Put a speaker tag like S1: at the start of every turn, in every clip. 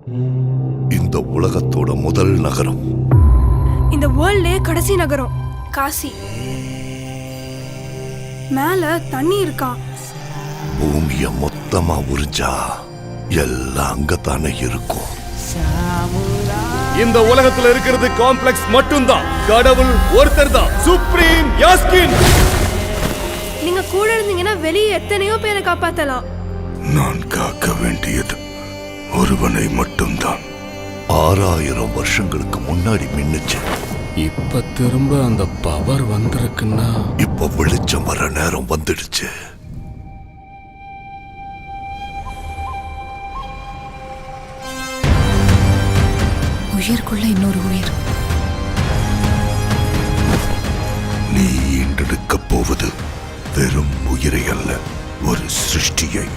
S1: இந்த உலகத்தோட முதல் நகரம்,
S2: இந்த வேர்ல்ட்லயே கடைசி நகரம் காசி. மேல தண்ணி இருக்கா?
S1: பூமிய மொத்தமா உறிஞ்சா எல்லாம் அங்கத்தானே இருக்கும்.
S3: இந்த உலகத்துல இருக்கிறது காம்ப்ளெக்ஸ் மட்டும்தான். கடவுள் ஒருத்தர் தான், சுப்ரீம் யாஸ்கின்.
S2: நீங்க கூட இருந்தீங்கன்னா வெளியே எத்தனையோ பேரை காப்பாத்தலாம்.
S1: நான் காக்க வேண்டியது ஒருவனை மட்டும்தான். 6000 வருஷங்களுக்கு முன்னாடி மின்னுச்சு.
S3: இப்ப திரும்ப அந்த பவர் வந்திருக்குன்னா
S1: இப்ப வெளிச்சம் வர நேரம் வந்துடுச்சு.
S4: உயிருக்குள்ள இன்னொரு உயிர்.
S1: நீ ஈண்டெடுக்க போவது வெறும் உயிரை அல்ல, ஒரு சிருஷ்டியை.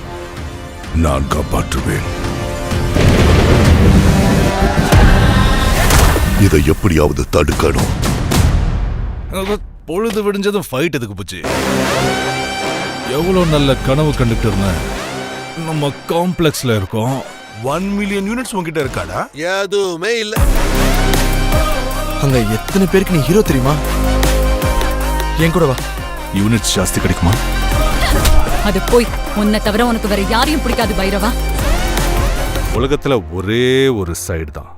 S1: நான் காப்பாற்றுவேன். இதை எப்படியாவது தடுக்கணும்.
S5: பொழுது விடிஞ்சதும் ஃபைட் எதுக்கு போச்சு? எவ்வளவு நல்ல கனவு கண்டுட்டு இருந்தேன். நம்ம காம்ப்ளெக்ஸ்ல இருக்கோம்.
S6: 1 மில்லியன் யூனிட்ஸ் உங்ககிட்ட இருக்காடா?
S7: எதுவுமே இல்ல.
S8: அங்க எத்தனை பேருக்கு நீ ஹீரோ தெரியுமா? என் கூட வா.
S5: யூனிட்ஸ் ஜாஸ்தி கிடைக்குமா?
S4: அது போய் உன்னை தவிர உனக்கு வேற யாரையும் பிடிக்காது பைரவா.
S5: உலகத்துல ஒரே ஒரு சைடு தான்,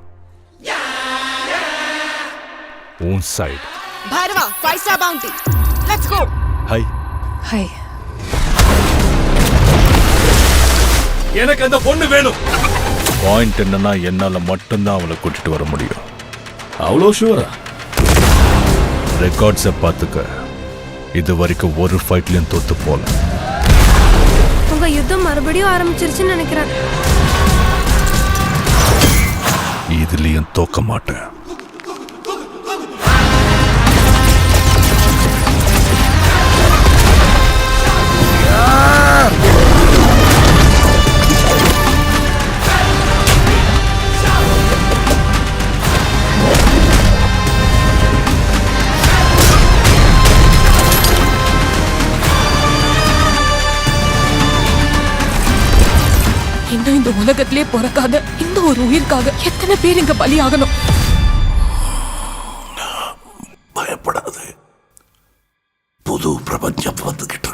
S5: உன் side.
S9: Bhairava 5 star bounty. Let's go.
S5: Hi
S4: hi.
S3: எனக்கு அந்த பொண்ணு வேணும்.
S5: பாயிண்ட் என்னன்னா, என்னால மட்டும்தான் அவளை கூட்டிட்டு வர முடியும். அவ்வளோ ஷூரா? ரெக்கார்ட்ஸை பார்த்துக்க. இது வரைக்கும் ஒரு ஃபைட்லயும் தோத்து போல.
S2: உங்க யுத்தம் மறுபடியும் ஆரம்பிச்சிருச்சுன்னு நினைக்கிறேன்.
S5: இதுலயும் தோக்க மாட்டேன்.
S4: இன்னும் இந்த உலகத்திலே பிறக்காத இந்த ஒரு உயிருக்காக எத்தனை பேர் இங்க பலியாகணும்?
S1: பயப்படாது, புது பிரபஞ்சம் வந்துகிட்டு